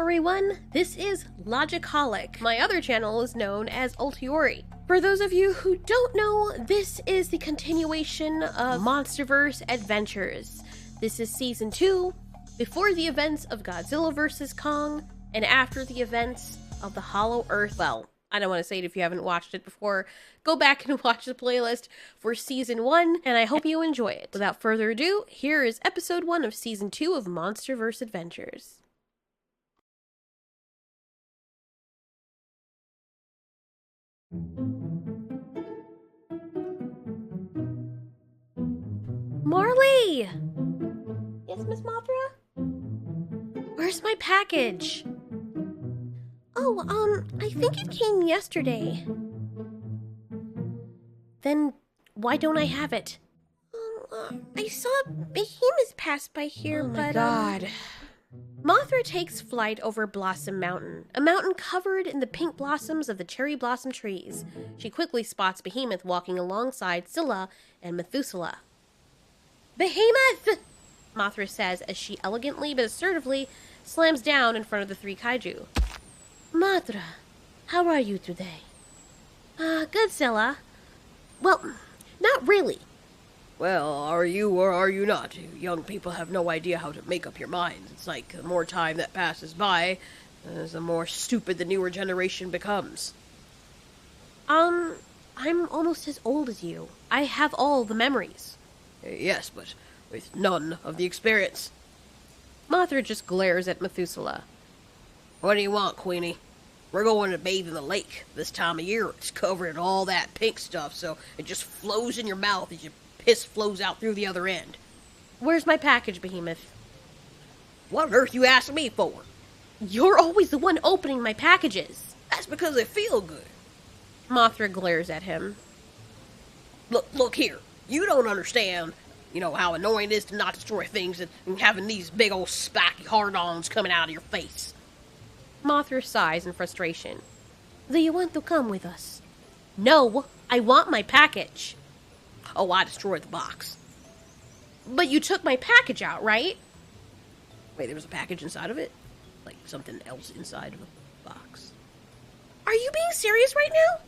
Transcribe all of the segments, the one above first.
everyone, this is Logicolic. My other channel is known as Ultiori. For those of you who don't know, this is the continuation of Monsterverse Adventures. This is Season 2, before the events of Godzilla vs. Kong, and after the events of the Hollow Earth. Well, I don't want to say it if you haven't watched it before. Go back and watch the playlist for Season 1, and I hope you enjoy it. Without further ado, here is Episode 1 of Season 2 of Monsterverse Adventures. Marley! Yes, Miss Mothra? Where's my package? Oh, I think it came yesterday. Then why don't I have it? I saw Behemoth pass by here, but... Oh my god. Mothra takes flight over Blossom Mountain, a mountain covered in the pink blossoms of the cherry blossom trees. She quickly spots Behemoth walking alongside Scylla and Methuselah. Behemoth! Mothra says as she elegantly but assertively slams down in front of the three kaiju. Mothra, how are you today? Godzilla. Well, not really. Well, are you or are you not? You young people have no idea how to make up your minds. It's like the more time that passes by, the more stupid the newer generation becomes. I'm almost as old as you. I have all the memories. Yes, but with none of the experience. Mothra just glares at Methuselah. What do you want, Queenie? We're going to bathe in the lake. This time of year, it's covered in all that pink stuff, so it just flows in your mouth as your piss flows out through the other end. Where's my package, Behemoth? What on earth you asking me for? You're always the one opening my packages. That's because they feel good. Mothra glares at him. Look here. You don't understand, how annoying it is to not destroy things and having these big old spiky hard-ons coming out of your face. Mothra sighs in frustration. Do you want to come with us? No, I want my package. Oh, I destroyed the box. But you took my package out, right? Wait, there was a package inside of it? Like something else inside of the box? Are you being serious right now?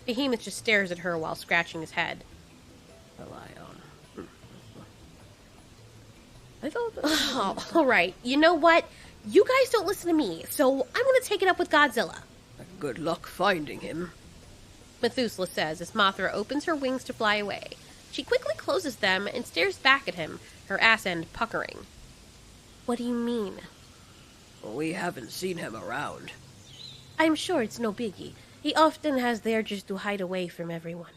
Behemoth just stares at her while scratching his head. Well, I thought that... Oh, all right. You know what? You guys don't listen to me, so I'm going to take it up with Godzilla. Good luck finding him, Methuselah says as Mothra opens her wings to fly away. She quickly closes them and stares back at him, her ass end puckering. What do you mean? We haven't seen him around. I'm sure it's no biggie. He often has there just to hide away from everyone.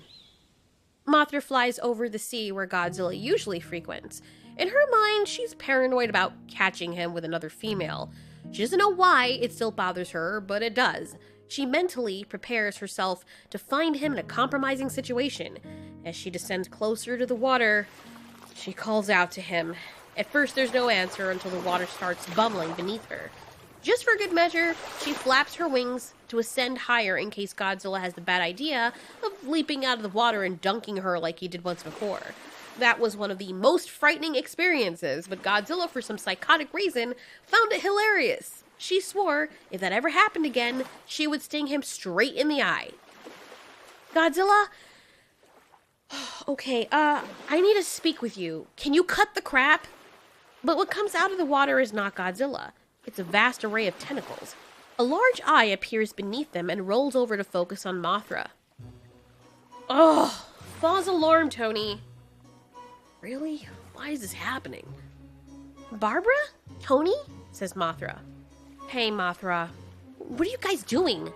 Mothra flies over the sea where Godzilla usually frequents. In her mind, she's paranoid about catching him with another female. She doesn't know why it still bothers her, but it does. She mentally prepares herself to find him in a compromising situation. As she descends closer to the water, she calls out to him. At first, there's no answer until the water starts bubbling beneath her. Just for good measure, she flaps her wings to ascend higher in case Godzilla has the bad idea of leaping out of the water and dunking her like he did once before. That was one of the most frightening experiences, but Godzilla, for some psychotic reason, found it hilarious. She swore if that ever happened again, she would sting him straight in the eye. Godzilla? Okay, I need to speak with you. Can you cut the crap? But what comes out of the water is not Godzilla. It's a vast array of tentacles. A large eye appears beneath them and rolls over to focus on Mothra. Oh, false alarm, Tony. Really? Why is this happening? Barbara? Tony? Says Mothra. Hey, Mothra. What are you guys doing?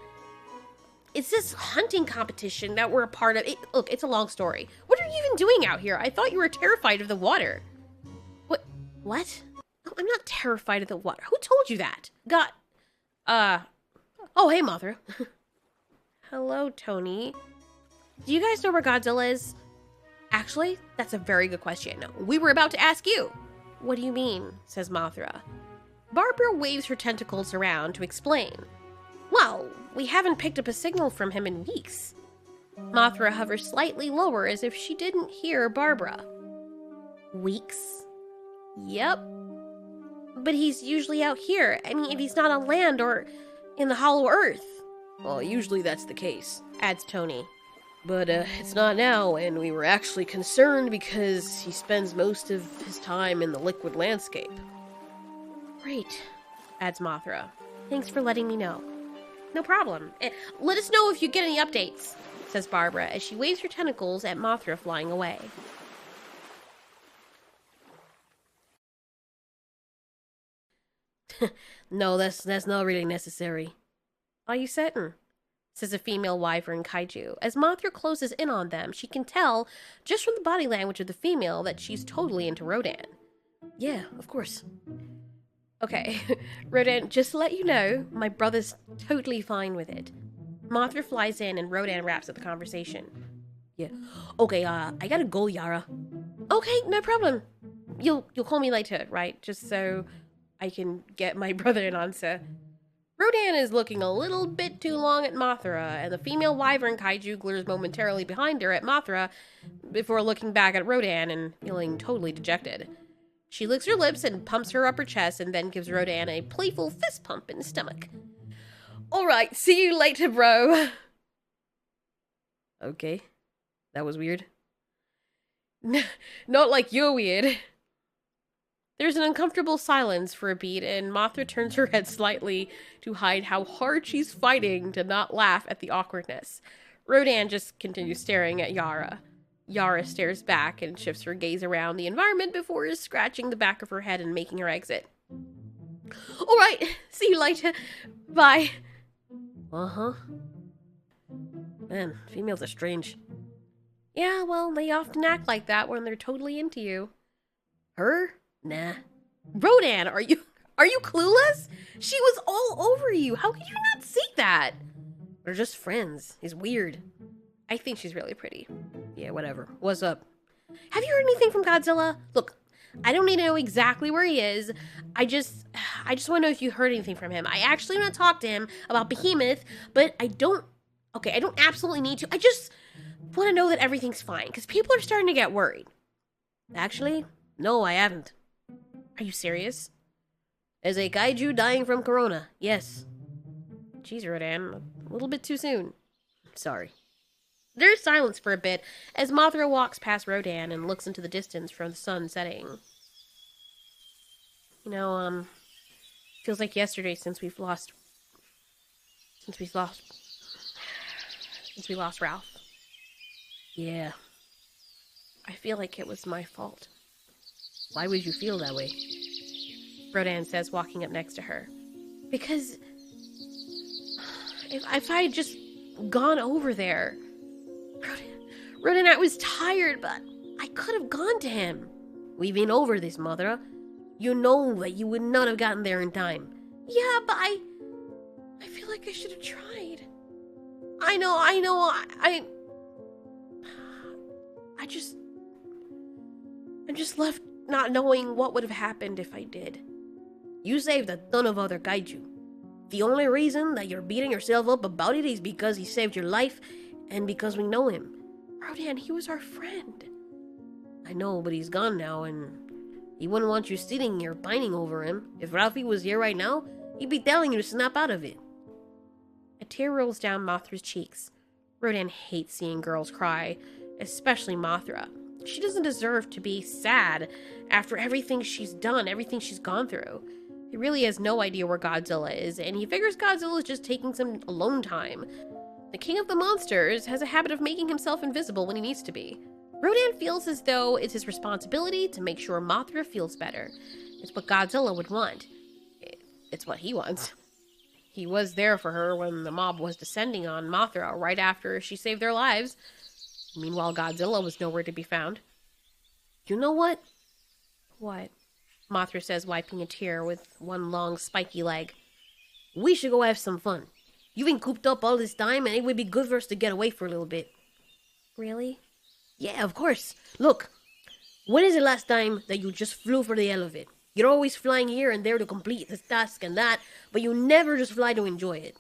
It's this hunting competition that we're a part of. Look, it's a long story. What are you even doing out here? I thought you were terrified of the water. What? No, I'm not terrified of the water. Who told you that? Oh, hey, Mothra. Hello, Tony. Do you guys know where Godzilla is? Actually, that's a very good question. We were about to ask you. What do you mean? Says Mothra. Barbara waves her tentacles around to explain. Well, we haven't picked up a signal from him in weeks. Mothra hovers slightly lower as if she didn't hear Barbara. Weeks? Yep. But he's usually out here. I mean, if he's not on land or in the hollow earth. Well, usually that's the case, Adds Tony. but it's not now, and we were actually concerned because he spends most of his time in the liquid landscape. Great, adds Mothra. Thanks for letting me know. No problem. Let us know if you get any updates, says Barbara as she waves her tentacles at Mothra flying away. No, that's not really necessary. Are you certain? Says a female wyvern kaiju. As Mothra closes in on them, she can tell, just from the body language of the female, that she's totally into Rodan. Yeah, of course. Okay, Rodan, just to let you know, my brother's totally fine with it. Mothra flies in and Rodan wraps up the conversation. Yeah. Okay, I gotta go, Yara. Okay, no problem. You'll call me later, right? Just so I can get my brother an answer. Rodan is looking a little bit too long at Mothra, and the female wyvern kaiju glares momentarily behind her at Mothra before looking back at Rodan and feeling totally dejected. She licks her lips and pumps her upper chest and then gives Rodan a playful fist pump in the stomach. Alright, see you later, bro. Okay. That was weird. Not like you're weird. There's an uncomfortable silence for a beat, and Mothra turns her head slightly to hide how hard she's fighting to not laugh at the awkwardness. Rodan just continues staring at Yara. Yara stares back and shifts her gaze around the environment before scratching the back of her head and making her exit. Alright, see you later. Bye. Uh-huh. Man, females are strange. Yeah, well, they often act like that when they're totally into you. Her? Nah. Rodan, are you clueless? She was all over you. How could you not see that? They're just friends. He's weird. I think she's really pretty. Yeah, whatever. What's up? Have you heard anything from Godzilla? Look, I don't need to know exactly where he is. I just want to know if you heard anything from him. I actually want to talk to him about Behemoth, but I don't absolutely need to. I just want to know that everything's fine, because people are starting to get worried. Actually, no, I haven't. Are you serious? There's a kaiju dying from corona. Yes. Jeez, Rodan, a little bit too soon. Sorry. There's silence for a bit as Mothra walks past Rodan and looks into the distance from the sun setting. You know, feels like yesterday since we lost Ralph. Yeah. I feel like it was my fault. Why would you feel that way? Rodan says, walking up next to her. Because if I had just gone over there... Rodan, I was tired, but I could have gone to him. We've been over this, Mothra. You know that you would not have gotten there in time. Yeah, but I feel like I should have tried. I know, I'm just left not knowing what would have happened if I did. You saved a ton of other kaiju. The only reason that you're beating yourself up about it is because he saved your life and because we know him. Rodan, he was our friend. I know, but he's gone now, and he wouldn't want you sitting here pining over him. If Ralphie was here right now, he'd be telling you to snap out of it. A tear rolls down Mothra's cheeks. Rodan hates seeing girls cry, especially Mothra. She doesn't deserve to be sad after everything she's done, everything she's gone through. He really has no idea where Godzilla is, and he figures Godzilla is just taking some alone time. The king of the monsters has a habit of making himself invisible when he needs to be. Rodan feels as though it's his responsibility to make sure Mothra feels better. It's what Godzilla would want. It's what he wants. He was there for her when the mob was descending on Mothra right after she saved their lives. Meanwhile, Godzilla was nowhere to be found. You know what? What? Mothra says, wiping a tear with one long, spiky leg. We should go have some fun. You've been cooped up all this time, and it would be good for us to get away for a little bit. Really? Yeah, of course. Look, when is the last time that you just flew for the hell of it? You're always flying here and there to complete this task and that, but you never just fly to enjoy it.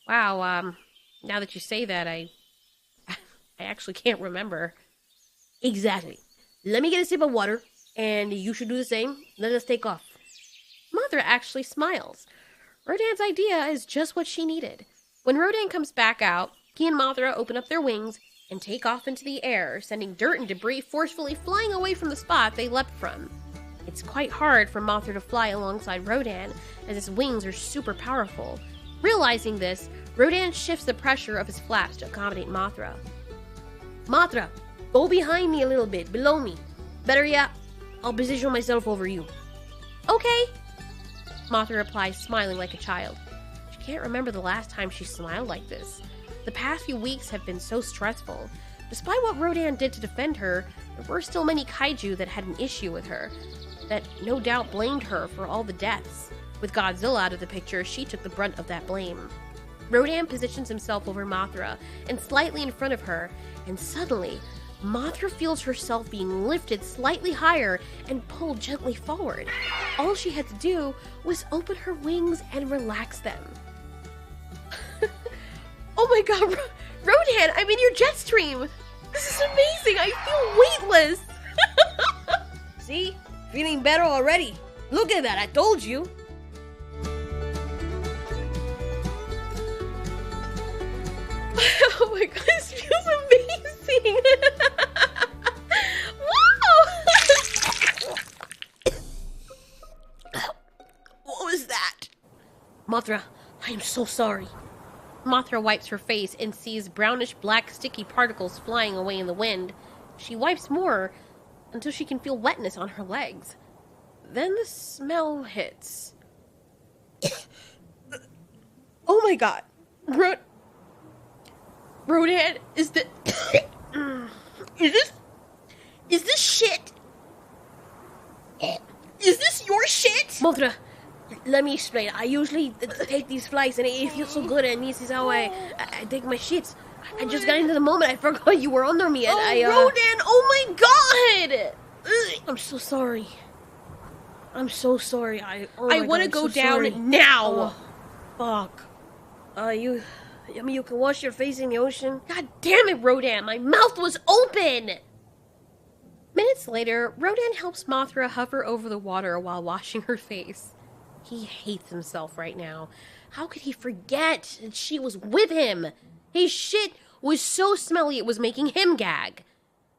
Wow, now that you say that, I actually can't remember. Exactly. Let me get a sip of water, And you should do the same. Let us take off. Mothra actually smiles. Rodan's idea is just what she needed. When Rodan comes back out, he and Mothra open up their wings and take off into the air, sending dirt and debris forcefully flying away from the spot they leapt from. It's quite hard for Mothra to fly alongside Rodan, as his wings are super powerful. Realizing this, Rodan shifts the pressure of his flaps to accommodate Mothra. Mothra, go behind me a little bit, below me. Better yet, I'll position myself over you. Okay, Mothra replies, smiling like a child. She can't remember the last time she smiled like this. The past few weeks have been so stressful. Despite what Rodan did to defend her, there were still many kaiju that had an issue with her, that no doubt blamed her for all the deaths. With Godzilla out of the picture, she took the brunt of that blame. Rodan positions himself over Mothra and slightly in front of her, and suddenly, Mothra feels herself being lifted slightly higher and pulled gently forward. All she had to do was open her wings and relax them. Oh my god, Rodan, I'm in your jet stream! This is amazing, I feel weightless! See? Feeling better already. Look at that, I told you. Oh my god, this feels amazing! Wow! What was that? Mothra, I am so sorry. Mothra wipes her face and sees brownish black sticky particles flying away in the wind. She wipes more until she can feel wetness on her legs. Then the smell hits. Oh my god. Rodan, is this shit? Is this your shit? Mothra, let me explain. I usually take these flights and it feels so good, and this is how I take my shits. I just got into the moment. I forgot you were under me, and Rodan, oh my god! I'm so sorry. I'm so sorry. I want to go down sorry. now. Fuck. You can wash your face in the ocean. God damn it, Rodan! My mouth was open! Minutes later, Rodan helps Mothra hover over the water while washing her face. He hates himself right now. How could he forget that she was with him? His shit was so smelly it was making him gag.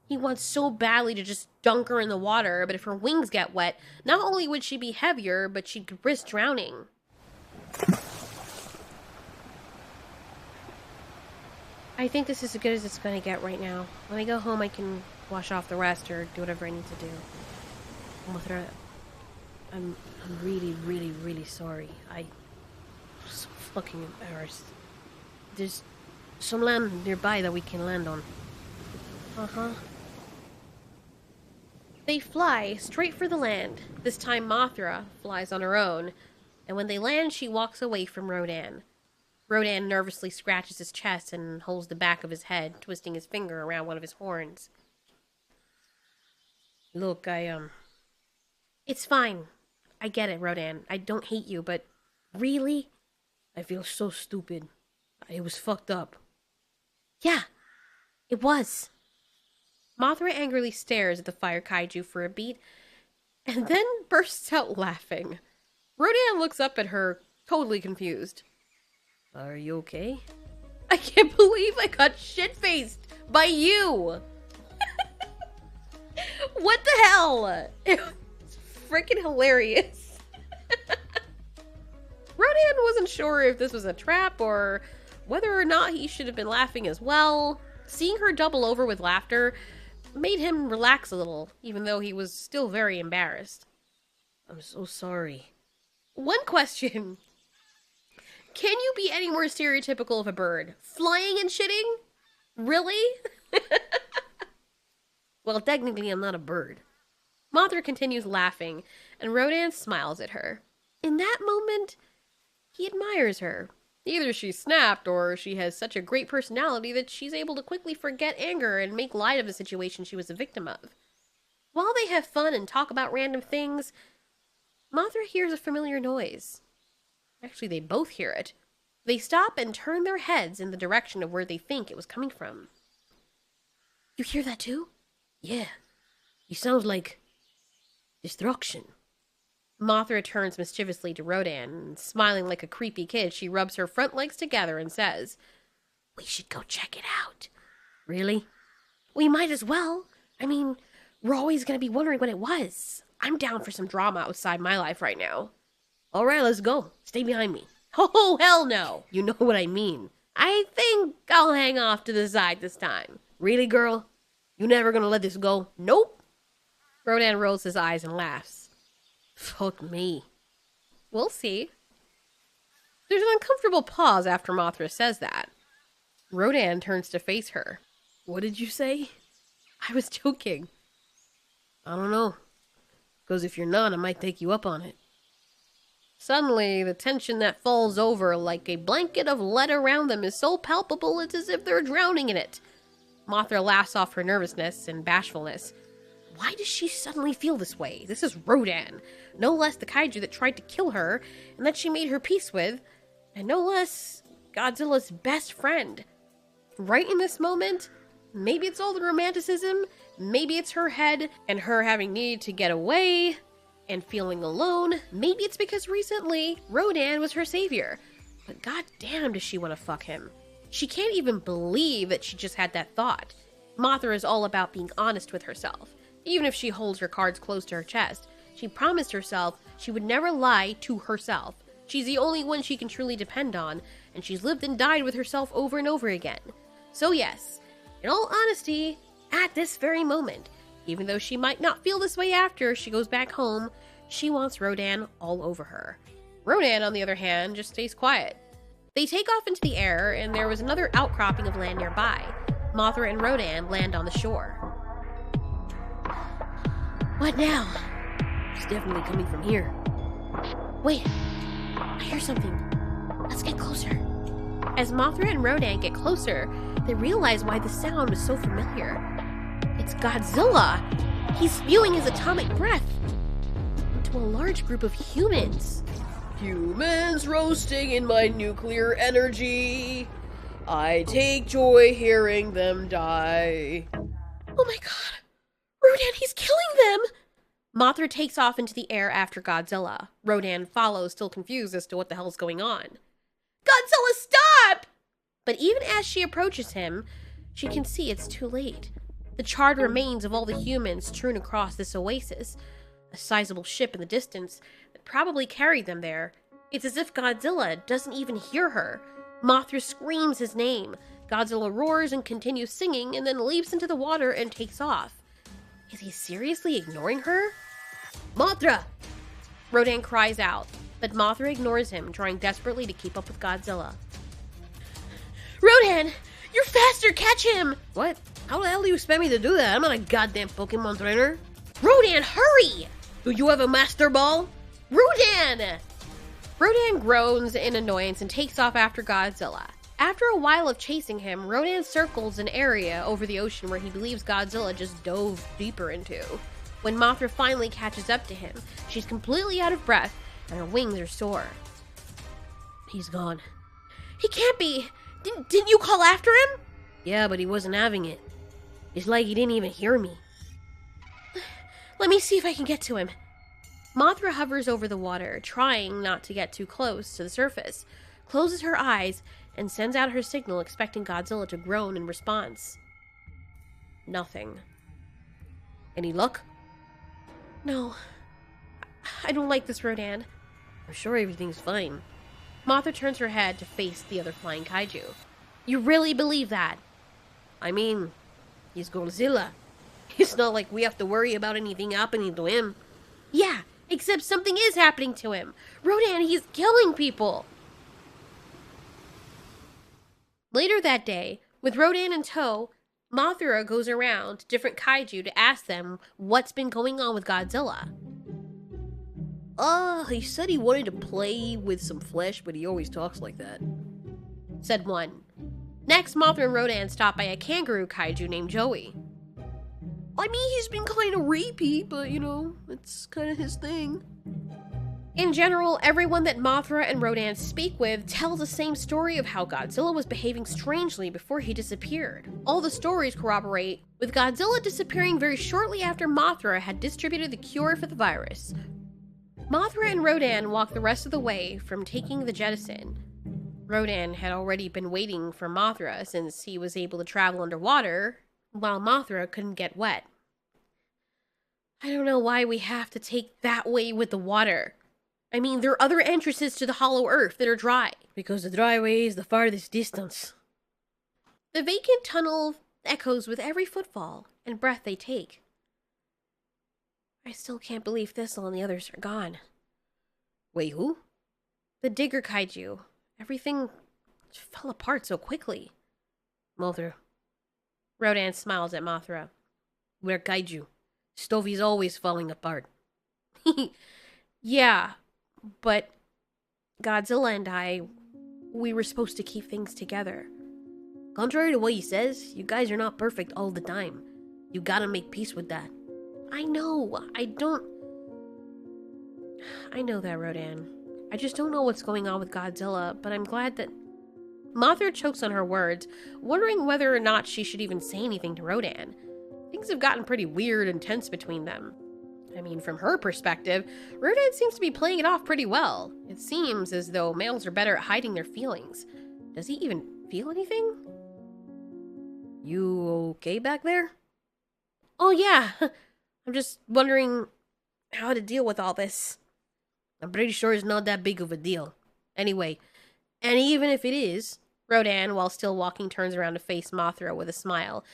He wants so badly to just dunk her in the water, but if her wings get wet, not only would she be heavier, but she'd risk drowning. I think this is as good as it's gonna get right now. When I go home, I can wash off the rest or do whatever I need to do. Mothra, I'm really, really, really sorry. I'm so fucking embarrassed. There's some land nearby that we can land on. Uh-huh. They fly straight for the land. This time Mothra flies on her own, and when they land, she walks away from Rodan. Rodan nervously scratches his chest and holds the back of his head, twisting his finger around one of his horns. Look, It's fine. I get it, Rodan. I don't hate you, but really? I feel so stupid. It was fucked up. Yeah, it was. Mothra angrily stares at the fire kaiju for a beat, and then bursts out laughing. Rodan looks up at her, totally confused. Are you okay? I can't believe I got shit-faced by you! What the hell? It was freaking hilarious. Rodan wasn't sure if this was a trap or whether or not he should have been laughing as well. Seeing her double over with laughter made him relax a little, even though he was still very embarrassed. I'm so sorry. One question. Can you be any more stereotypical of a bird? Flying and shitting? Really? Well, technically, I'm not a bird. Mothra continues laughing, and Rodan smiles at her. In that moment, he admires her. Either she's snapped, or she has such a great personality that she's able to quickly forget anger and make light of the situation she was a victim of. While they have fun and talk about random things, Mothra hears a familiar noise. Actually, they both hear it. They stop and turn their heads in the direction of where they think it was coming from. You hear that too? Yeah. He sounds like destruction. Mothra turns mischievously to Rodan, and smiling like a creepy kid, she rubs her front legs together and says, We should go check it out. Really? We might as well. I mean, we're always going to be wondering what it was. I'm down for some drama outside my life right now. All right, let's go. Stay behind me. Oh, hell no. You know what I mean. I think I'll hang off to the side this time. Really, girl? You never gonna let this go? Nope. Rodan rolls his eyes and laughs. Fuck me. We'll see. There's an uncomfortable pause after Mothra says that. Rodan turns to face her. What did you say? I was joking. I don't know. Because if you're not, I might take you up on it. Suddenly, the tension that falls over like a blanket of lead around them is so palpable it's as if they're drowning in it. Mothra laughs off her nervousness and bashfulness. Why does she suddenly feel this way? This is Rodan, no less the kaiju that tried to kill her and that she made her peace with, and no less Godzilla's best friend. Right in this moment, maybe it's all the romanticism, maybe it's her head and her having need to get away and feeling alone. Maybe it's because recently Rodan was her savior, but goddamn does she want to fuck him. She can't even believe that she just had that thought. Mothra is all about being honest with herself. Even if she holds her cards close to her chest, she promised herself she would never lie to herself. She's the only one she can truly depend on, and she's lived and died with herself over and over again. So yes, in all honesty, at this very moment, even though she might not feel this way after she goes back home, she wants Rodan all over her. Rodan, on the other hand, just stays quiet. They take off into the air, and there was another outcropping of land nearby. Mothra and Rodan land on the shore. What now? It's definitely coming from here. Wait, I hear something. Let's get closer. As Mothra and Rodan get closer, they realize why the sound was so familiar. It's Godzilla! He's spewing his atomic breath into a large group of humans. Humans roasting in my nuclear energy. I take joy hearing them die. Oh my god! Rodan, he's killing them! Mothra takes off into the air after Godzilla. Rodan follows, still confused as to what the hell's going on. Godzilla, stop! But even as she approaches him, she can see it's too late. The charred remains of all the humans strewn across this oasis. A sizable ship in the distance that probably carried them there. It's as if Godzilla doesn't even hear her. Mothra screams his name. Godzilla roars and continues singing and then leaps into the water and takes off. Is he seriously ignoring her? Mothra! Rodan cries out, but Mothra ignores him, trying desperately to keep up with Godzilla. Rodan! You're faster! Catch him! What? How the hell do you expect me to do that? I'm not a goddamn Pokemon trainer. Rodan, hurry! Do you have a Master Ball? Rodan! Rodan groans in annoyance and takes off after Godzilla. After a while of chasing him, Rodan circles an area over the ocean where he believes Godzilla just dove deeper into. When Mothra finally catches up to him, she's completely out of breath and her wings are sore. He's gone. He can't be! Didn't you call after him? Yeah, but he wasn't having it. It's like he didn't even hear me. Let me see if I can get to him. Mothra hovers over the water, trying not to get too close to the surface, closes her eyes, and sends out her signal, expecting Godzilla to groan in response. Nothing. Any luck? No. I don't like this, Rodan. I'm sure everything's fine. Mothra turns her head to face the other flying kaiju. You really believe that? I mean, he's Godzilla. It's not like we have to worry about anything happening to him. Yeah, except something is happening to him. Rodan, he's killing people. Later that day, with Rodan in tow, Mothra goes around to different kaiju to ask them what's been going on with Godzilla. He said he wanted to play with some flesh, but he always talks like that, said one. Next, Mothra and Rodan stop by a kangaroo kaiju named Joey. I mean, he's been kind of rapey, but, you know, it's kind of his thing. In general, everyone that Mothra and Rodan speak with tells the same story of how Godzilla was behaving strangely before he disappeared. All the stories corroborate, with Godzilla disappearing very shortly after Mothra had distributed the cure for the virus. Mothra and Rodan walked the rest of the way from taking the jettison. Rodan had already been waiting for Mothra since he was able to travel underwater, while Mothra couldn't get wet. I don't know why we have to take that way with the water. I mean, there are other entrances to the hollow earth that are dry. Because the dry way is the farthest distance. The vacant tunnel echoes with every footfall and breath they take. I still can't believe Thistle and the others are gone. Wait, who? The digger kaiju. Everything fell apart so quickly. Mothra. Rodan smiles at Mothra. We're kaiju. Stovey's always falling apart. Yeah, but Godzilla and we were supposed to keep things together. Contrary to what he says, you guys are not perfect all the time. You gotta make peace with that. I know, I know that, Rodan. I just don't know what's going on with Godzilla, but I'm glad that... Mothra chokes on her words, wondering whether or not she should even say anything to Rodan. Things have gotten pretty weird and tense between them. I mean, from her perspective, Rodan seems to be playing it off pretty well. It seems as though males are better at hiding their feelings. Does he even feel anything? You okay back there? Oh yeah, I'm just wondering how to deal with all this. I'm pretty sure it's not that big of a deal. Anyway, and even if it is, Rodan, while still walking, turns around to face Mothra with a smile.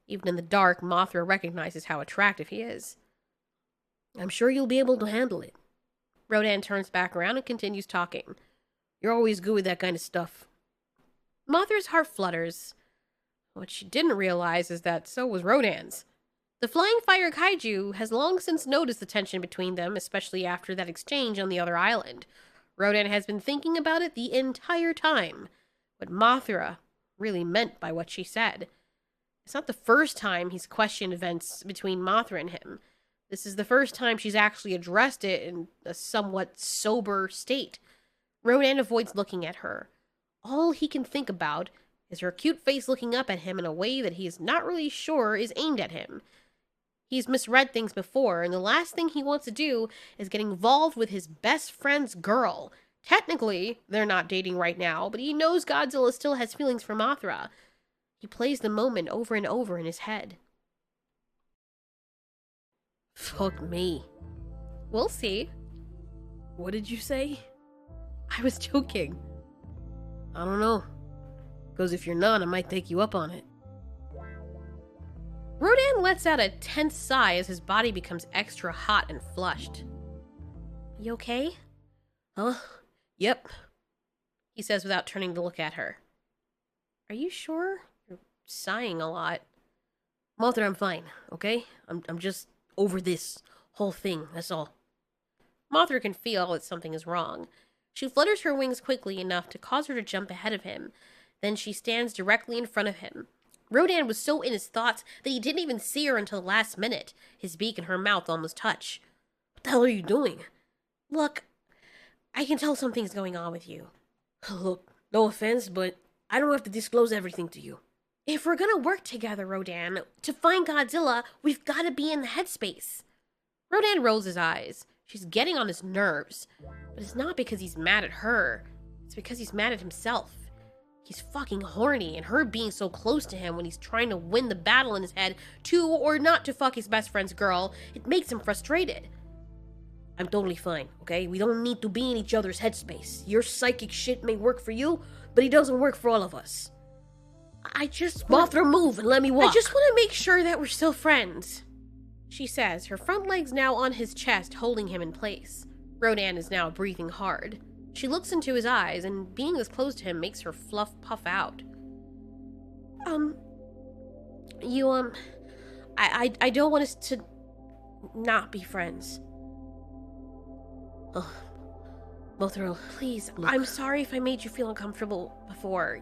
Even in the dark, Mothra recognizes how attractive he is. I'm sure you'll be able to handle it. Rodan turns back around and continues talking. You're always good with that kind of stuff. Mothra's heart flutters. What she didn't realize is that so was Rodan's. The flying fire kaiju has long since noticed the tension between them, especially after that exchange on the other island. Rodan has been thinking about it the entire time. What Mothra really meant by what she said. It's not the first time he's questioned events between Mothra and him. This is the first time she's actually addressed it in a somewhat sober state. Rodan avoids looking at her. All he can think about is her cute face looking up at him in a way that he is not really sure is aimed at him. He's misread things before, and the last thing he wants to do is get involved with his best friend's girl. Technically, they're not dating right now, but he knows Godzilla still has feelings for Mothra. He plays the moment over and over in his head. Fuck me. We'll see. What did you say? I was joking. I don't know. Because if you're not, I might take you up on it. Rodan lets out a tense sigh as his body becomes extra hot and flushed. You okay? Huh? Yep. He says without turning to look at her. Are you sure? You're sighing a lot. Mothra, I'm fine, okay? I'm just over this whole thing, that's all. Mothra can feel that something is wrong. She flutters her wings quickly enough to cause her to jump ahead of him. Then she stands directly in front of him. Rodan was so in his thoughts that he didn't even see her until the last minute. His beak and her mouth almost touch. What the hell are you doing? Look, I can tell something's going on with you. Look, no offense, but I don't have to disclose everything to you. If we're gonna work together, Rodan, to find Godzilla, we've gotta be in the headspace. Rodan rolls his eyes. She's getting on his nerves. But it's not because he's mad at her. It's because he's mad at himself. He's fucking horny, and her being so close to him when he's trying to win the battle in his head to or not to fuck his best friend's girl, it makes him frustrated. I'm totally fine, okay? We don't need to be in each other's headspace. Your psychic shit may work for you, but it doesn't work for all of us. Mothra, move and let me walk. I just want to make sure that we're still friends, she says, her front legs now on his chest, holding him in place. Rodan is now breathing hard. She looks into his eyes, and being this close to him makes her fluff puff out. I don't want us to not be friends. Oh, Mothra, please, look. I'm sorry if I made you feel uncomfortable before,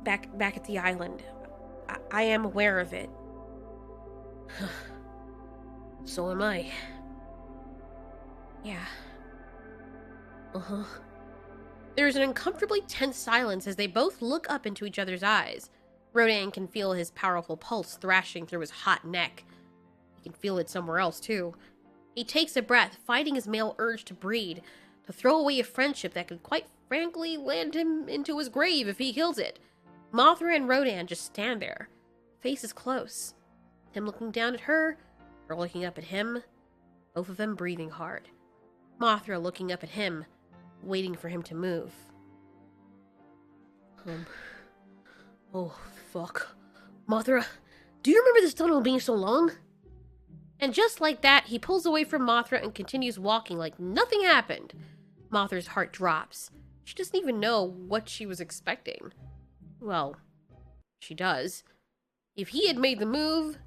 back at the island. I am aware of it. So am I. Yeah. Uh-huh. There's an uncomfortably tense silence as they both look up into each other's eyes. Rodan can feel his powerful pulse thrashing through his hot neck. He can feel it somewhere else, too. He takes a breath, fighting his male urge to breed, to throw away a friendship that could quite frankly land him into his grave if he kills it. Mothra and Rodan just stand there, faces close. Him looking down at her, her looking up at him, both of them breathing hard. Mothra looking up at him, waiting for him to move. Oh, fuck. Mothra, do you remember this tunnel being so long? And just like that, he pulls away from Mothra and continues walking like nothing happened. Mothra's heart drops. She doesn't even know what she was expecting. Well, she does. If he had made the move,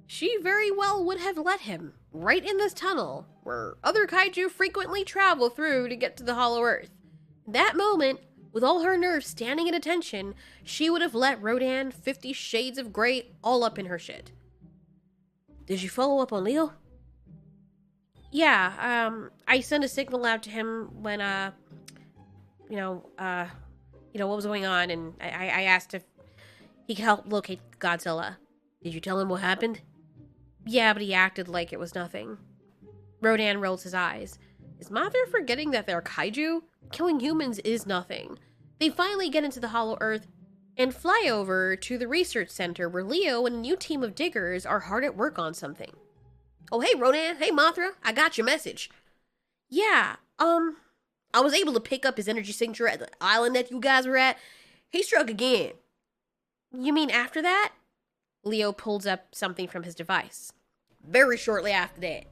she very well would have let him, right in this tunnel, where other kaiju frequently travel through to get to the Hollow Earth. That moment, with all her nerves standing at attention, she would have let Rodan 50 Shades of Grey all up in her shit. Did you follow up on Leo? Yeah, I sent a signal out to him when, what was going on, and I asked if he could help locate Godzilla. Did you tell him what happened? Yeah, but he acted like it was nothing. Rodan rolls his eyes. Is Mothra forgetting that they're kaiju? Killing humans is nothing. They finally get into the Hollow Earth and fly over to the research center where Leo and a new team of diggers are hard at work on something. Oh, hey, Rodan. Hey, Mothra. I got your message. Yeah, I was able to pick up his energy signature at the island that you guys were at. He struck again. You mean after that? Leo pulls up something from his device. Very shortly after that.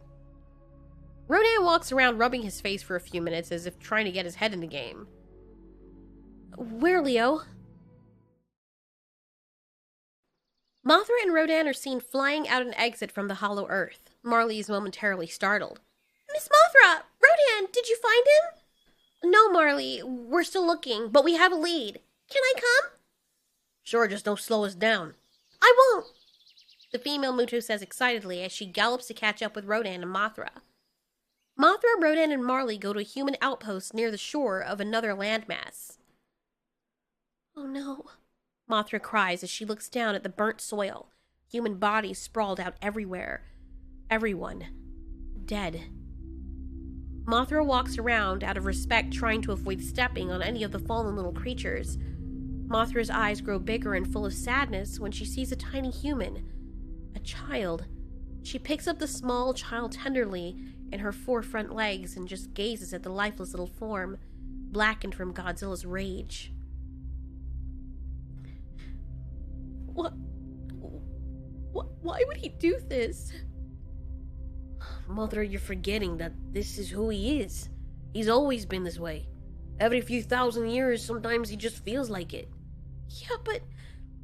Rodan walks around rubbing his face for a few minutes as if trying to get his head in the game. Where, Leo? Mothra and Rodan are seen flying out an exit from the Hollow Earth. Marley is momentarily startled. Miss Mothra! Rodan, did you find him? No, Marley. We're still looking, but we have a lead. Can I come? Sure, just don't slow us down. I won't. The female Muto says excitedly as she gallops to catch up with Rodan and Mothra. Mothra, Rodan, and Marley go to a human outpost near the shore of another landmass. Oh no, Mothra cries as she looks down at the burnt soil. Human bodies sprawled out everywhere. Everyone dead. Mothra walks around out of respect, trying to avoid stepping on any of the fallen little creatures. Mothra's eyes grow bigger and full of sadness when she sees a tiny human. A child. She picks up the small child tenderly in her 4 front legs and just gazes at the lifeless little form, blackened from Godzilla's rage. Why would he do this? Mothra, you're forgetting that this is who he is. He's always been this way. Every few thousand years, sometimes he just feels like it. Yeah, but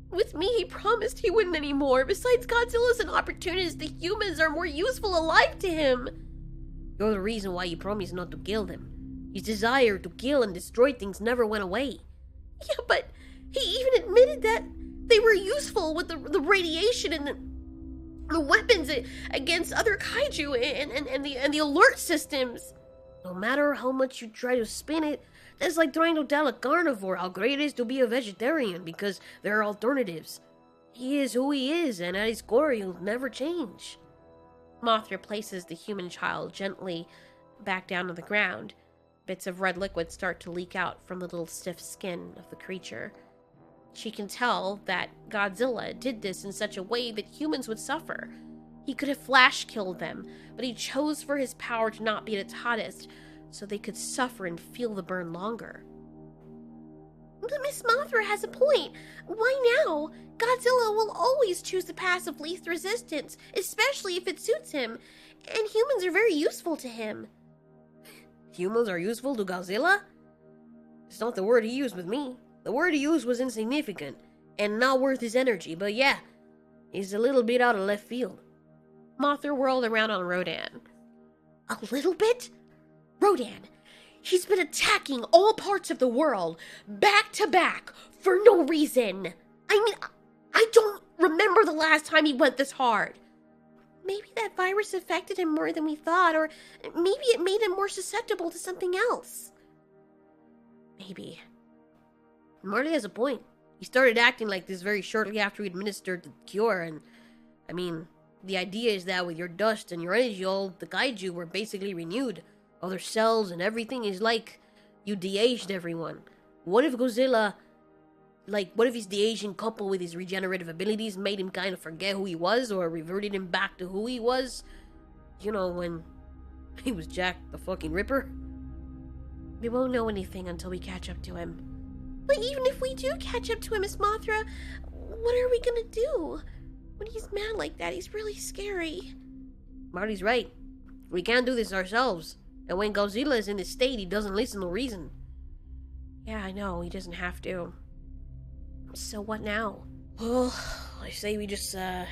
with me, he promised he wouldn't anymore. Besides, Godzilla's an opportunist. The humans are more useful alive to him. You're the reason why he promised not to kill them. His desire to kill and destroy things never went away. Yeah, but he even admitted that they were useful with the radiation and the weapons against other kaiju and the alert systems. No matter how much you try to spin it, that's like trying to tell a carnivore how great it is to be a vegetarian because there are alternatives. He is who he is, and at his core, he'll never change. Mothra places the human child gently back down on the ground. Bits of red liquid start to leak out from the little stiff skin of the creature. She can tell that Godzilla did this in such a way that humans would suffer. He could have flash killed them, but he chose for his power to not be at its hottest, so they could suffer and feel the burn longer. Miss Mothra has a point. Why now? Godzilla will always choose the path of least resistance, especially if it suits him, and humans are very useful to him. Humans are useful to Godzilla? It's not the word he used with me. The word he used was insignificant, and not worth his energy, but yeah, he's a little bit out of left field. Mothra whirled around on Rodan. A little bit? Rodan, he's been attacking all parts of the world, back to back, for no reason. I mean, I don't remember the last time he went this hard. Maybe that virus affected him more than we thought, or maybe it made him more susceptible to something else. Maybe. Marley has a point. He started acting like this very shortly after we administered the cure, and, I mean, the idea is that with your dust and your energy, all the kaiju were basically renewed. All their cells and everything is like you de-aged everyone. What if Godzilla, what if his de-aging coupled with his regenerative abilities made him kind of forget who he was, or reverted him back to who he was? You know, when he was Jack the fucking Ripper? We won't know anything until we catch up to him. But even if we do catch up to him, Miss Mothra, what are we gonna do? When he's mad like that, he's really scary. Marty's right. We can't do this ourselves. And when Godzilla is in this state, he doesn't listen to reason. Yeah, I know. He doesn't have to. So what now? Well, I say we just, let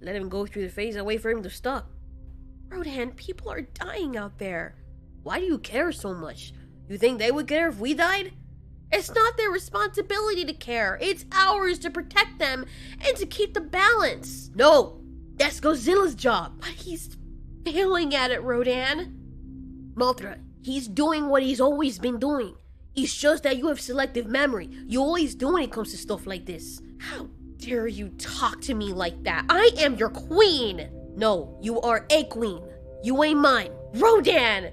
him go through the phase and wait for him to stop. Rodan, people are dying out there. Why do you care so much? You think they would care if we died? It's not their responsibility to care. It's ours to protect them and to keep the balance. No, that's Godzilla's job. But he's failing at it, Rodan. Mothra, he's doing what he's always been doing. It's just that you have selective memory. You always do when it comes to stuff like this. How dare you talk to me like that? I am your queen. No, you are a queen. You ain't mine. Rodan!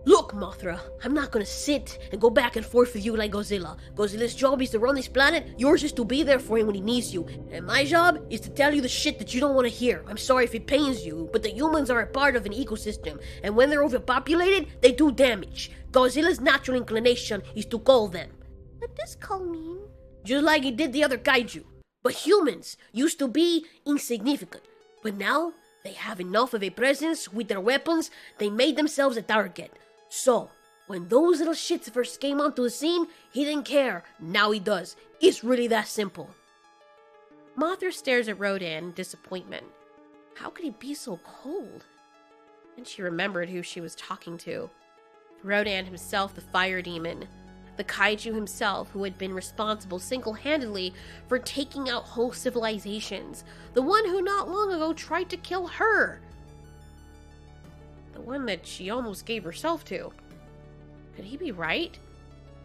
Look, Mothra, I'm not gonna sit and go back and forth with you like Godzilla. Godzilla's job is to run this planet, yours is to be there for him when he needs you. And my job is to tell you the shit that you don't want to hear. I'm sorry if it pains you, but the humans are a part of an ecosystem, and when they're overpopulated, they do damage. Godzilla's natural inclination is to cull them. What does cull mean? Just like he did the other kaiju. But humans used to be insignificant, but now they have enough of a presence with their weapons, they made themselves a target. So, when those little shits first came onto the scene, he didn't care. Now he does. It's really that simple. Mothra stares at Rodan in disappointment. How could he be so cold? Then she remembered who she was talking to. Rodan himself, the fire demon. The kaiju himself, who had been responsible single-handedly for taking out whole civilizations. The one who not long ago tried to kill her. The one that she almost gave herself to. Could he be right?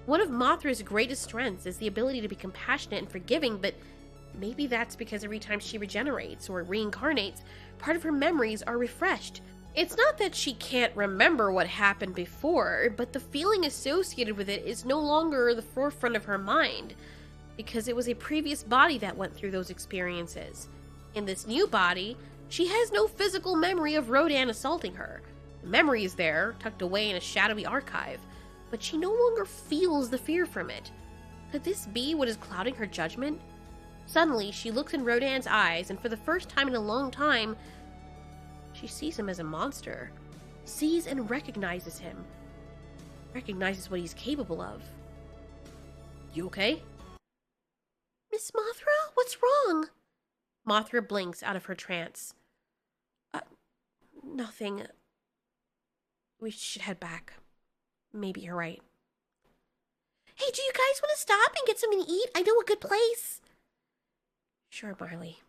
One of Mothra's greatest strengths is the ability to be compassionate and forgiving, but maybe that's because every time she regenerates or reincarnates, part of her memories are refreshed. It's not that she can't remember what happened before, but the feeling associated with it is no longer the forefront of her mind, because it was a previous body that went through those experiences. In this new body, she has no physical memory of Rodan assaulting her. The memory is there, tucked away in a shadowy archive, but she no longer feels the fear from it. Could this be what is clouding her judgment? Suddenly, she looks in Rodan's eyes, and for the first time in a long time, she sees him as a monster. Sees and recognizes him. Recognizes what he's capable of. You okay? Miss Mothra, what's wrong? Mothra blinks out of her trance. Nothing. We should head back. Maybe you're right. Hey, do you guys want to stop and get something to eat? I know a good place. Sure, Marley.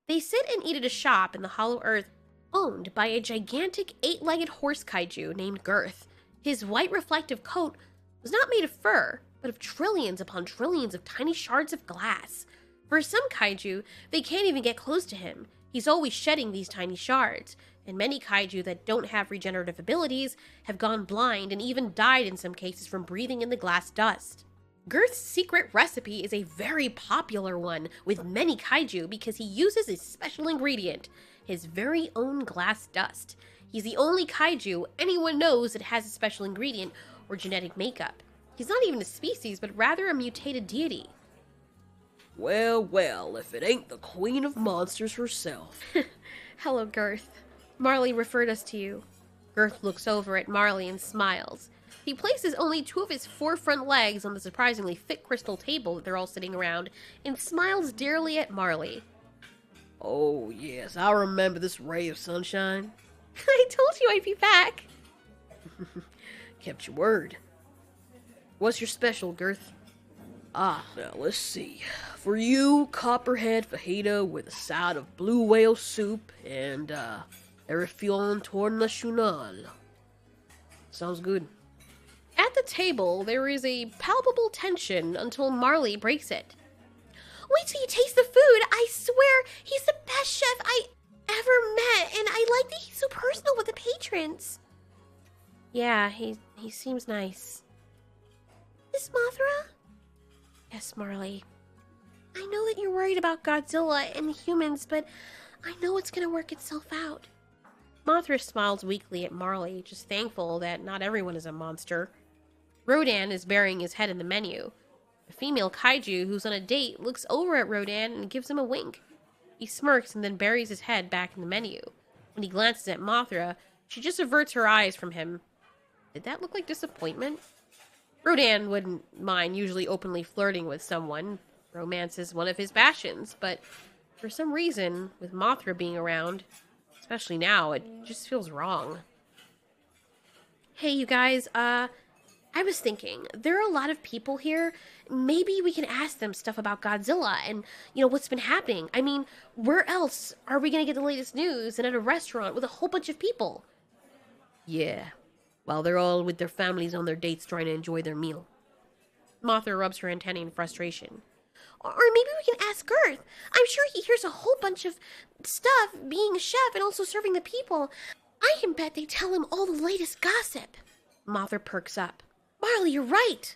They sit and eat at a shop in the Hollow Earth owned by a gigantic 8-legged horse kaiju named Girth. His white reflective coat was not made of fur, but of trillions upon trillions of tiny shards of glass. For some kaiju, they can't even get close to him. He's always shedding these tiny shards, and many kaiju that don't have regenerative abilities have gone blind and even died in some cases from breathing in the glass dust. Girth's secret recipe is a very popular one with many kaiju because he uses a special ingredient, his very own glass dust. He's the only kaiju anyone knows that has a special ingredient or genetic makeup. He's not even a species, but rather a mutated deity. Well, well, if it ain't the Queen of Monsters herself. Hello, Girth. Marley referred us to you. Girth looks over at Marley and smiles. He places only 2 of his 4 front legs on the surprisingly thick crystal table that they're all sitting around and smiles dearly at Marley. Oh, yes, I remember this ray of sunshine. I told you I'd be back. Kept your word. What's your special, Girth? Now let's see. For you, copperhead fajita with a side of blue whale soup and, Erifion Tornacional. Sounds good. At the table, there is a palpable tension until Marley breaks it. Wait till you taste the food. I swear, he's the best chef I ever met, and I like that he's so personal with the patrons. Yeah, he seems nice. Miss Mothra? Yes, Marley. I know that you're worried about Godzilla and the humans, but I know it's gonna work itself out. Mothra smiles weakly at Marley, just thankful that not everyone is a monster. Rodan is burying his head in the menu. A female kaiju who's on a date looks over at Rodan and gives him a wink. He smirks and then buries his head back in the menu. When he glances at Mothra, she just averts her eyes from him. Did that look like disappointment? Rodan wouldn't mind usually openly flirting with someone. Romance is one of his passions, but for some reason, with Mothra being around, especially now, it just feels wrong. Hey, you guys, I was thinking, there are a lot of people here. Maybe we can ask them stuff about Godzilla and, what's been happening. I mean, where else are we gonna get the latest news than at a restaurant with a whole bunch of people? Yeah, while they're all with their families on their dates trying to enjoy their meal. Mothra rubs her antennae in frustration. Or maybe we can ask Girth. I'm sure he hears a whole bunch of stuff being a chef and also serving the people. I can bet they tell him all the latest gossip. Mothra perks up. Marley, you're right.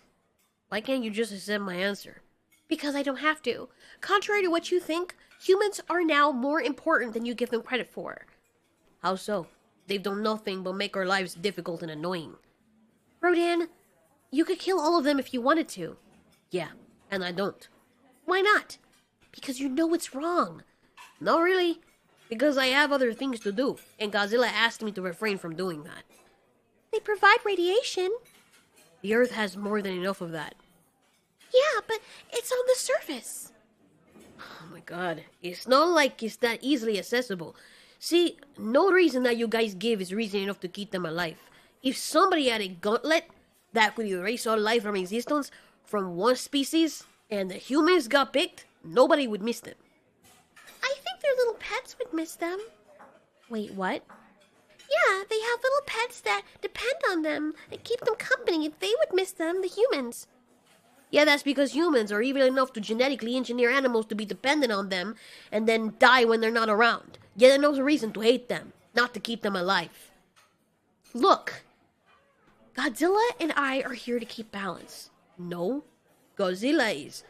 Why can't you just accept my answer? Because I don't have to. Contrary to what you think, humans are now more important than you give them credit for. How so? They've done nothing but make our lives difficult and annoying. Rodan, you could kill all of them if you wanted to. Yeah, and I don't. Why not? Because you know it's wrong. Not really. Because I have other things to do, and Godzilla asked me to refrain from doing that. They provide radiation. The Earth has more than enough of that. Yeah, but it's on the surface. Oh my god, it's not like it's that easily accessible. See, no reason that you guys give is reason enough to keep them alive. If somebody had a gauntlet that could erase all life from existence from one species, and the humans got picked, nobody would miss them. I think their little pets would miss them. Wait, what? Yeah, they have little pets that depend on them and keep them company. If they would miss them, the humans. Yeah, that's because humans are evil enough to genetically engineer animals to be dependent on them and then die when they're not around. Yet there's no reason to hate them, not to keep them alive. Look, Godzilla and I are here to keep balance. No, Godzilla is.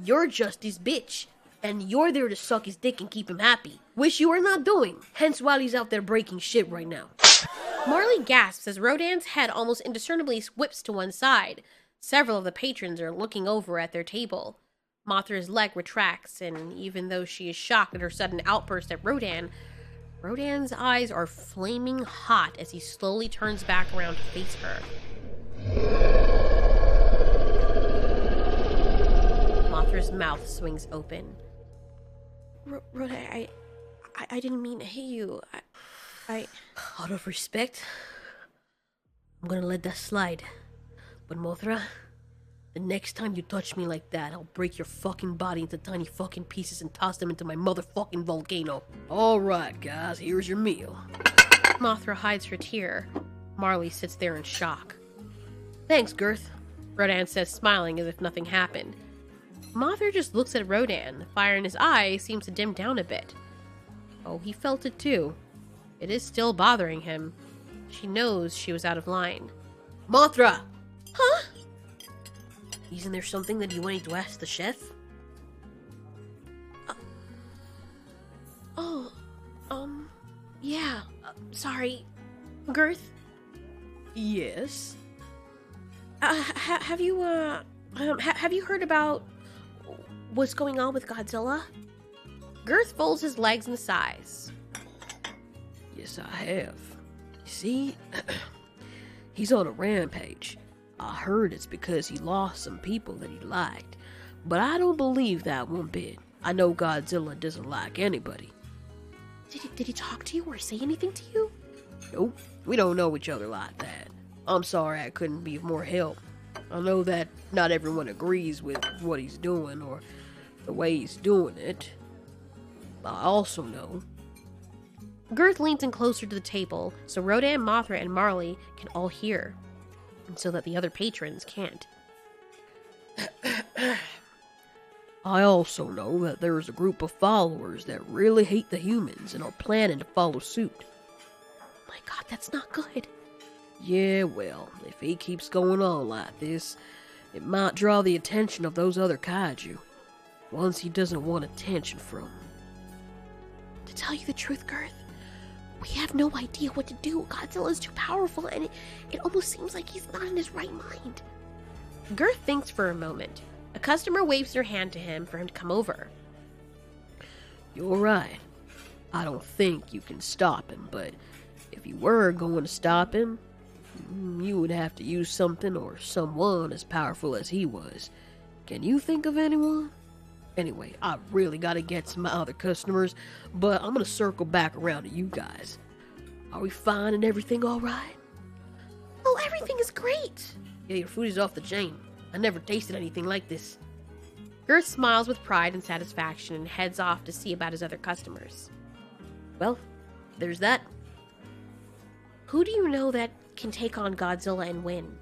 You're just his bitch, and you're there to suck his dick and keep him happy, which you are not doing, hence why he's out there breaking shit right now. Marley gasps as Rodan's head almost indiscernibly whips to one side. Several of the patrons are looking over at their table. Mothra's leg retracts, and even though she is shocked at her sudden outburst at Rodan, Rodan's eyes are flaming hot as he slowly turns back around to face her. Mothra's mouth swings open. Rodan, I didn't mean to hit you. I... Out of respect, I'm gonna let that slide. But Mothra, the next time you touch me like that, I'll break your fucking body into tiny fucking pieces and toss them into my motherfucking volcano. Alright, guys, here's your meal. Mothra hides her tear. Marley sits there in shock. Thanks, Girth, Rodan says, smiling as if nothing happened. Mothra just looks at Rodan. The fire in his eye seems to dim down a bit. Oh, he felt it too. It is still bothering him. She knows she was out of line. Mothra! Huh? Isn't there something that you wanted to ask the chef? Yeah. Sorry. Girth? Yes? Have you heard about what's going on with Godzilla? Girth folds his legs and sighs. Yes, I have. You see, he's on a rampage. I heard it's because he lost some people that he liked, but I don't believe that one bit. I know Godzilla doesn't like anybody. Did he talk to you or say anything to you? Nope, we don't know each other like that. I'm sorry I couldn't be of more help. I know that not everyone agrees with what he's doing or the way he's doing it. But I also know. Girth leans in closer to the table so Rodan, Mothra, and Marley can all hear. and so that the other patrons can't. I also know that there is a group of followers that really hate the humans and are planning to follow suit. My God, that's not good. Yeah, well, if he keeps going on like this, it might draw the attention of those other kaiju, ones he doesn't want attention from. To tell you the truth, Girth, we have no idea what to do. Godzilla's too powerful, and it almost seems like he's not in his right mind. Girth thinks for a moment. A customer waves her hand to him for him to come over. You're right. I don't think you can stop him, but if you were going to stop him, you would have to use something or someone as powerful as he was. Can you think of anyone? Anyway, I really gotta get to my other customers, but I'm gonna circle back around to you guys. Are we fine and everything alright? Oh, everything is great. Yeah, your food is off the chain. I never tasted anything like this. Girth smiles with pride and satisfaction and heads off to see about his other customers. Well, there's that. Who do you know that can take on Godzilla and win?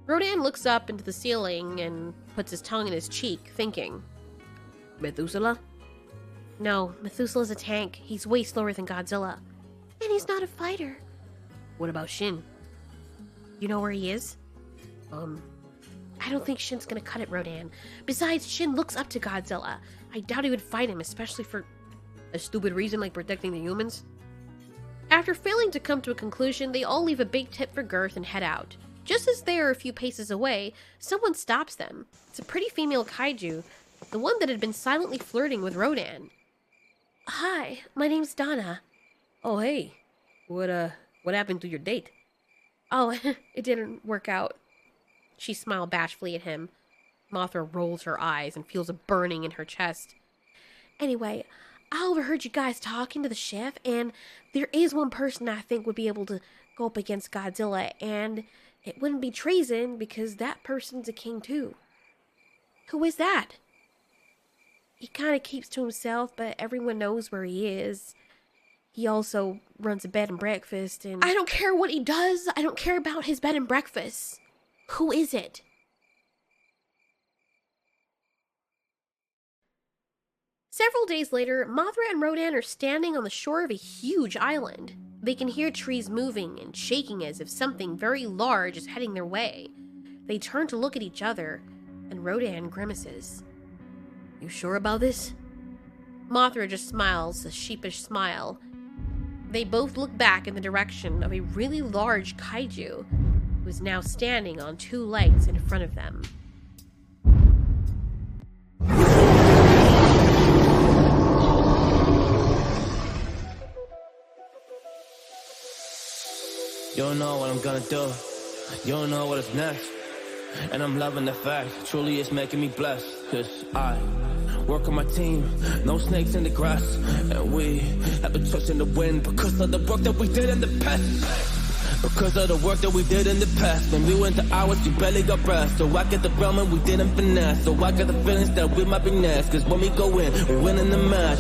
Rodan looks up into the ceiling and puts his tongue in his cheek, thinking. Methuselah? No, Methuselah's a tank. He's way slower than Godzilla. And he's not a fighter. What about Shin? You know where he is? I don't think Shin's gonna cut it, Rodan. Besides, Shin looks up to Godzilla. I doubt he would fight him, especially for a stupid reason like protecting the humans? After failing to come to a conclusion, they all leave a big tip for Girth and head out. Just as they are a few paces away, someone stops them. It's a pretty female kaiju, the one that had been silently flirting with Rodan. Hi, my name's Donna. Oh, hey. What happened to your date? Oh, it didn't work out. She smiled bashfully at him. Mothra rolls her eyes and feels a burning in her chest. Anyway, I overheard you guys talking to the chef, and there is one person I think would be able to go up against Godzilla, and it wouldn't be treason because that person's a king too. Who is that? He kind of keeps to himself, but everyone knows where he is. He also runs a bed and breakfast, and I don't care what he does. I don't care about his bed and breakfast. Who is it? Several days later, Mothra and Rodan are standing on the shore of a huge island. They can hear trees moving and shaking as if something very large is heading their way. They turn to look at each other, and Rodan grimaces. You sure about this? Mothra just smiles a sheepish smile. They both look back in the direction of a really large kaiju who is now standing on two legs in front of them. You don't know what I'm gonna do. You don't know what is next. And I'm loving the fact, truly it's making me blessed. Cause I work on my team, no snakes in the grass. And we have been touching the wind because of the work that we did in the past. Because of the work that we did in the past. When we went to hours, you barely got breath. So I get the realm and we didn't finesse. So I got the feelings that we might be next. Cause when we go in, we win in the match.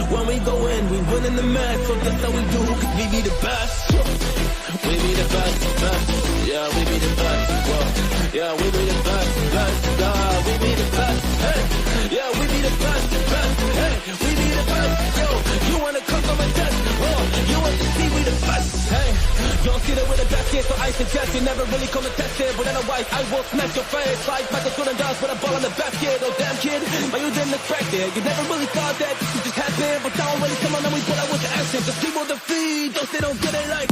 When we go in, we win in the match. So that's how we do, cause we be the best. We be the best, best. Yeah, we be the best. Whoa. Yeah, we be the best, best. God, we be the best. Hey, yeah, we be the best, best. Hey, we be the best. Yo, you wanna come from a test? Oh, you want to see we the best? Hey, you don't see that we're the best here, so I suggest you never really come and test it. But otherwise, I will smash your face like Michael Jordan does with a ball in the basket. Oh, damn kid, but you didn't expect it. You never really thought that this would just happen. But now already come on and we put out with the action. Just people defeat those they don't get it like.